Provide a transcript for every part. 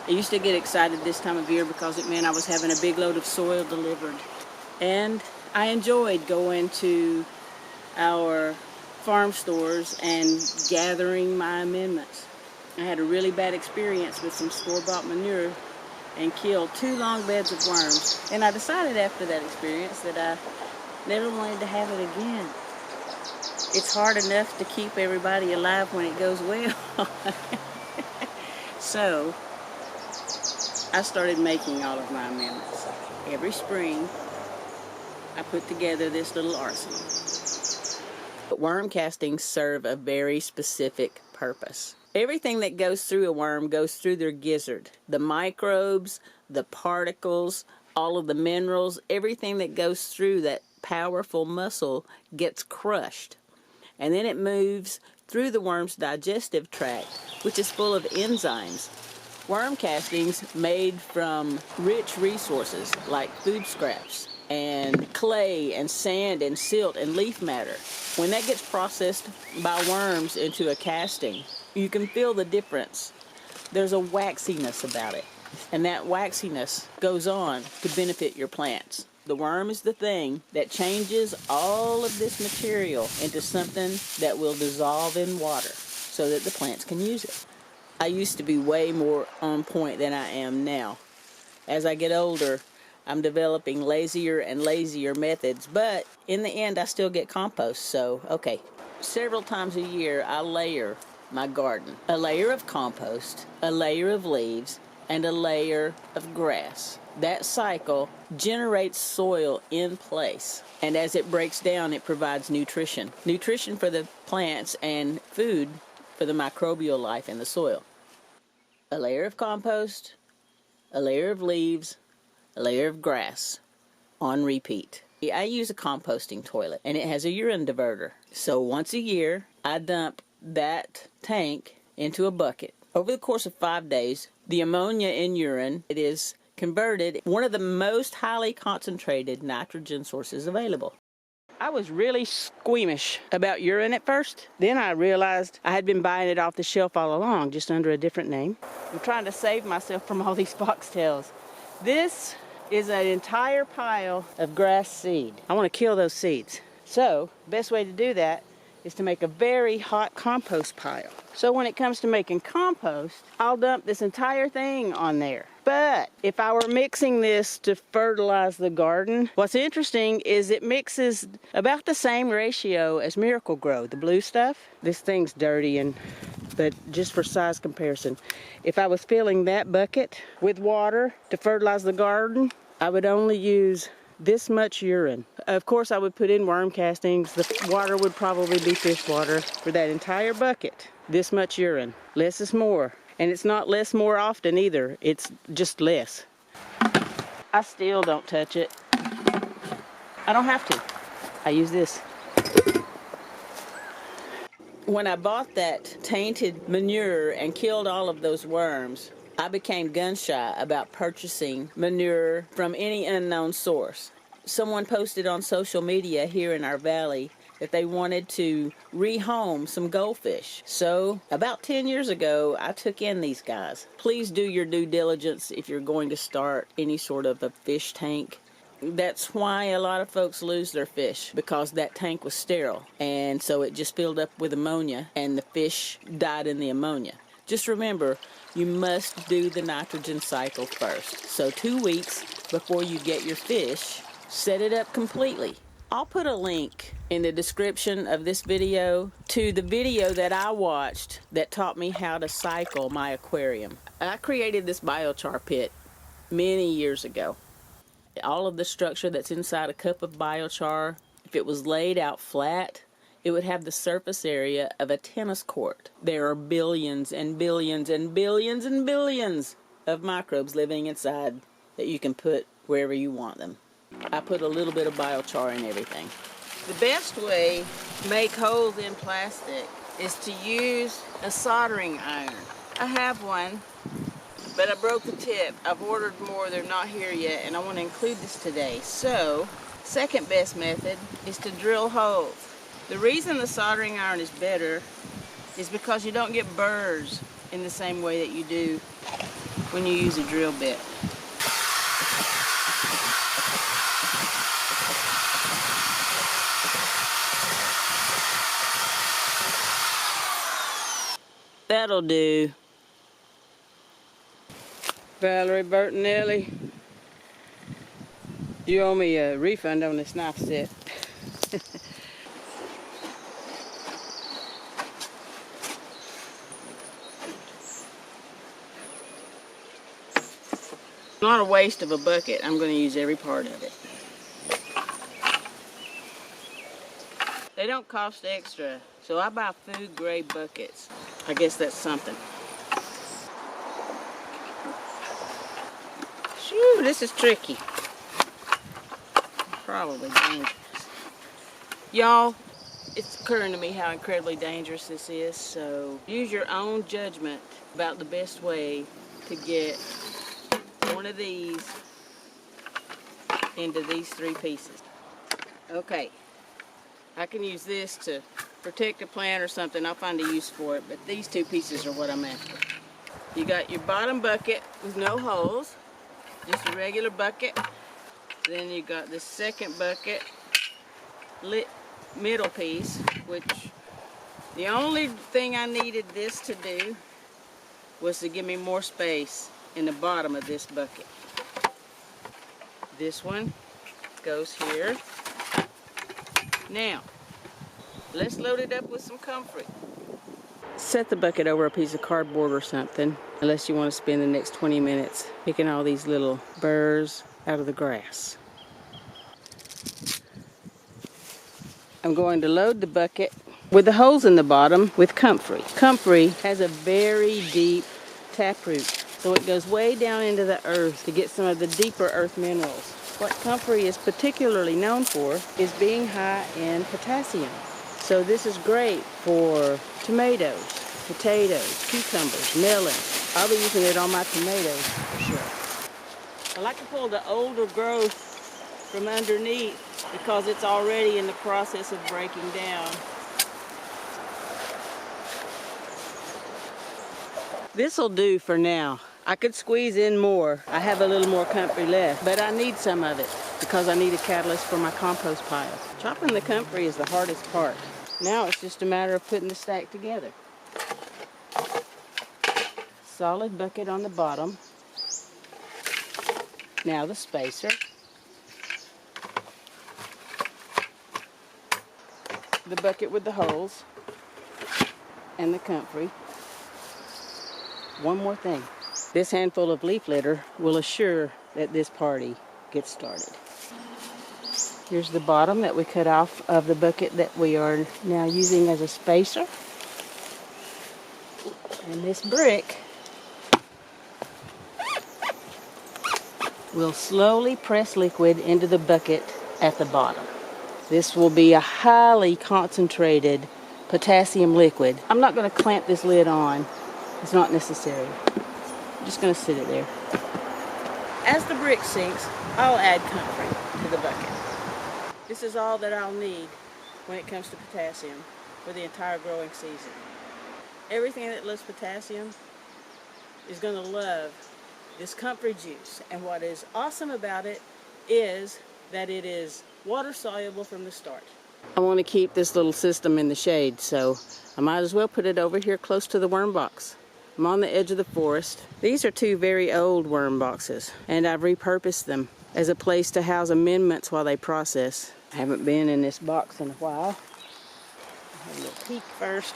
I used to get excited this time of year because it meant I was having a big load of soil delivered. And I enjoyed going to our farm stores and gathering my amendments. I had a really bad experience with some store-bought manure and killed 2 long beds of worms. And I decided after that experience that I never wanted to have it again. It's hard enough to keep everybody alive when it goes well. So I started making all of my amendments. Every spring, I put together this little arsenal. But worm castings serve a very specific purpose. Everything that goes through a worm goes through their gizzard. The microbes, the particles, all of the minerals, everything that goes through that powerful muscle gets crushed. And then it moves through the worm's digestive tract, which is full of enzymes. Worm castings made from rich resources like food scraps and clay and sand and silt and leaf matter. When that gets processed by worms into a casting, you can feel the difference. There's a waxiness about it, and that waxiness goes on to benefit your plants. The worm is the thing that changes all of this material into something that will dissolve in water so that the plants can use it. I used to be way more on point than I am now. As I get older, I'm developing lazier and lazier methods, but in the end I still get compost, so okay. Several times a year I layer my garden. A layer of compost, a layer of leaves, and a layer of grass. That cycle generates soil in place, and as it breaks down, it provides nutrition. Nutrition for the plants and food for the microbial life in the soil. A layer of compost, a layer of leaves, a layer of grass, on repeat. I use a composting toilet, and it has a urine diverter. So once a year, I dump that tank into a bucket. Over the course of 5 days, the ammonia in urine, it is converted one of the most highly concentrated nitrogen sources available. I was really squeamish about urine at first. Then I realized I had been buying it off the shelf all along, just under a different name. I'm trying to save myself from all these foxtails. This is an entire pile of grass seed. I want to kill those seeds. So, the best way to do that is to make a very hot compost pile. So when it comes to making compost, I'll dump this entire thing on there. But if I were mixing this to fertilize the garden, what's interesting is it mixes about the same ratio as Miracle-Gro, the blue stuff. This thing's dirty, but just for size comparison, if I was filling that bucket with water to fertilize the garden, I would only use this much urine. Of course, I would put in worm castings. The water would probably be fish water for that entire bucket. This much urine. Less is more. And it's not less more often either. It's just less. I still don't touch it. I don't have to. I use this. When I bought that tainted manure and killed all of those worms, I became gun-shy about purchasing manure from any unknown source. Someone posted on social media here in our valley that they wanted to rehome some goldfish. So, about 10 years ago, I took in these guys. Please do your due diligence if you're going to start any sort of a fish tank. That's why a lot of folks lose their fish, because that tank was sterile. And so it just filled up with ammonia, and the fish died in the ammonia. Just remember, you must do the nitrogen cycle first. So 2 weeks before you get your fish, set it up completely. I'll put a link in the description of this video to the video that I watched that taught me how to cycle my aquarium. I created this BioChar pit many years ago. All of the structure that's inside a cup of BioChar, if it was laid out flat, it would have the surface area of a tennis court. There are billions and billions and billions and billions of microbes living inside that you can put wherever you want them. I put a little bit of BioChar in everything. The best way to make holes in plastic is to use a soldering iron. I have one, but I broke the tip. I've ordered more, they're not here yet, and I want to include this today. So, second best method is to drill holes. The reason the soldering iron is better is because you don't get burrs in the same way that you do when you use a drill bit. That'll do. Valerie Bertinelli, you owe me a refund on this knife set. Not a waste of a bucket. I'm going to use every part of it. They don't cost extra, so I buy food grade buckets. I guess that's something. Shoo, this is tricky. Probably dangerous. Y'all, it's occurring to me how incredibly dangerous this is, so use your own judgment about the best way to get one of these into these 3 pieces. Okay, I can use this to protect a plant or something. I'll find a use for it, but these 2 pieces are what I'm after. You got your bottom bucket with no holes, just a regular bucket. Then you got this second bucket, middle piece, which the only thing I needed this to do was to give me more space in the bottom of this bucket. This one goes here. Now, let's load it up with some Comfrey. Set the bucket over a piece of cardboard or something, unless you want to spend the next 20 minutes picking all these little burrs out of the grass. I'm going to load the bucket with the holes in the bottom with Comfrey. Comfrey has a very deep taproot, so it goes way down into the earth to get some of the deeper earth minerals. What Comfrey is particularly known for is being high in potassium. So this is great for tomatoes, potatoes, cucumbers, melons. I'll be using it on my tomatoes for sure. I like to pull the older growth from underneath because it's already in the process of breaking down. This'll do for now. I could squeeze in more. I have a little more Comfrey left, but I need some of it because I need a catalyst for my compost pile. Chopping the Comfrey is the hardest part. Now it's just a matter of putting the stack together. Solid bucket on the bottom. Now the spacer. The bucket with the holes. And the Comfrey. One more thing. This handful of leaf litter will assure that this party gets started. Here's the bottom that we cut off of the bucket that we are now using as a spacer. And this brick will slowly press liquid into the bucket at the bottom. This will be a highly concentrated potassium liquid. I'm not going to clamp this lid on. It's not necessary. I'm just going to sit it there. As the brick sinks, I'll add Comfrey to the bucket. This is all that I'll need when it comes to potassium for the entire growing season. Everything that loves potassium is going to love this Comfrey juice. And what is awesome about it is that it is water soluble from the start. I want to keep this little system in the shade, so I might as well put it over here close to the worm box. I'm on the edge of the forest. These are 2 very old worm boxes, and I've repurposed them as a place to house amendments while they process. I haven't been in this box in a while. I'll have a little peek first.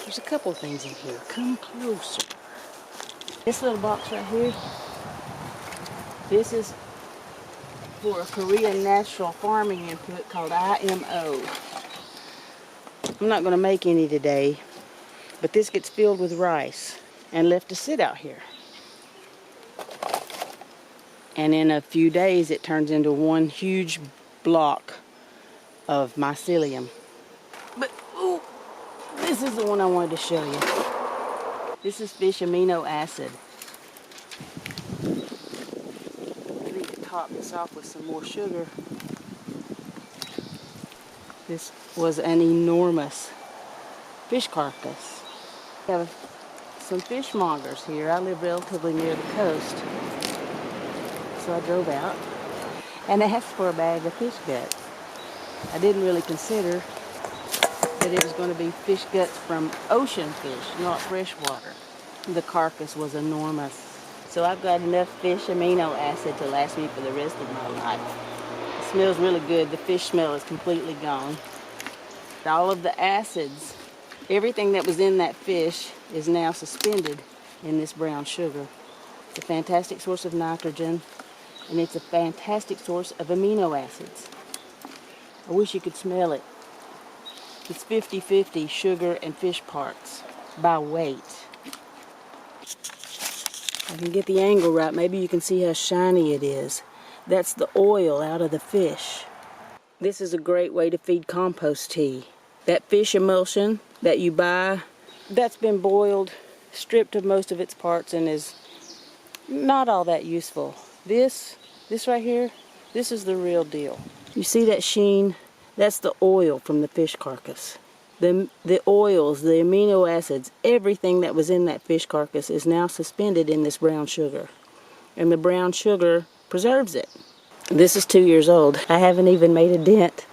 There's a couple things in here. Come closer. This little box right here, this is for a Korean natural farming input called IMO. I'm not going to make any today, but this gets filled with rice and left to sit out here. And in a few days it turns into one huge block of mycelium. But ooh, this is the one I wanted to show you. This is fish amino acid. I need to top this off with some more sugar. This was an enormous fish carcass. We have some fishmongers here. I live relatively near the coast, so I drove out and asked for a bag of fish guts. I didn't really consider that it was going to be fish guts from ocean fish, not freshwater. The carcass was enormous. So I've got enough fish amino acid to last me for the rest of my life. It smells really good. The fish smell is completely gone. All of the acids, everything that was in that fish is now suspended in this brown sugar. It's a fantastic source of nitrogen, and it's a fantastic source of amino acids. I wish you could smell it. It's 50-50 sugar and fish parts by weight. I can get the angle right. Maybe you can see how shiny it is. That's the oil out of the fish. This is a great way to feed compost tea. That fish emulsion that you buy, that's been boiled, stripped of most of its parts, and is not all that useful. This right here, this is the real deal. You see that sheen? That's the oil from the fish carcass. The oils, the amino acids, everything that was in that fish carcass is now suspended in this brown sugar. And the brown sugar preserves it. This is 2 years old. I haven't even made a dent.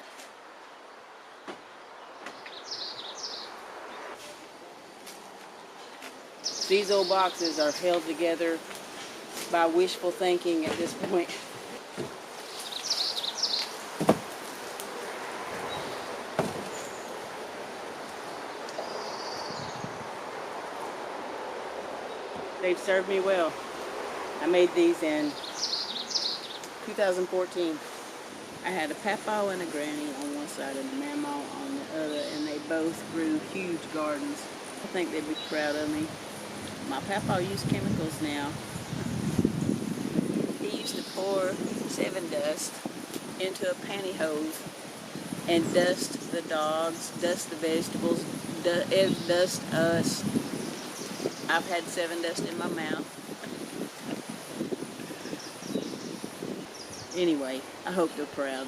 These old boxes are held together by wishful thinking at this point. They've served me well. I made these in 2014. I had a papaw and a granny on one side and a mamaw on the other, and they both grew huge gardens. I think they'd be proud of me. My papaw used chemicals now. He used to pour 7 dust into a pantyhose and dust the dogs, dust the vegetables, dust us. I've had 7 dust in my mouth. Anyway, I hope they're proud.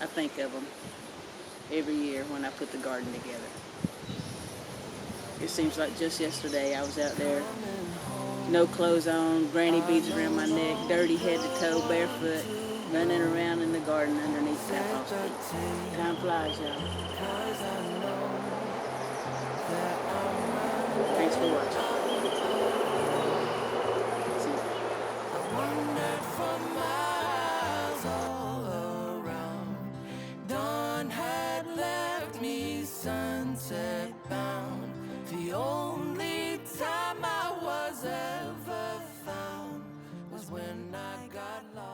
I think of them every year when I put the garden together. It seems like just yesterday I was out there, no clothes on, granny beads around my neck, dirty head to toe, barefoot, running around in the garden underneath Papaw's feet. Time flies, y'all. Thanks for watching. Sunset bound, the only time I was ever found was when I got lost.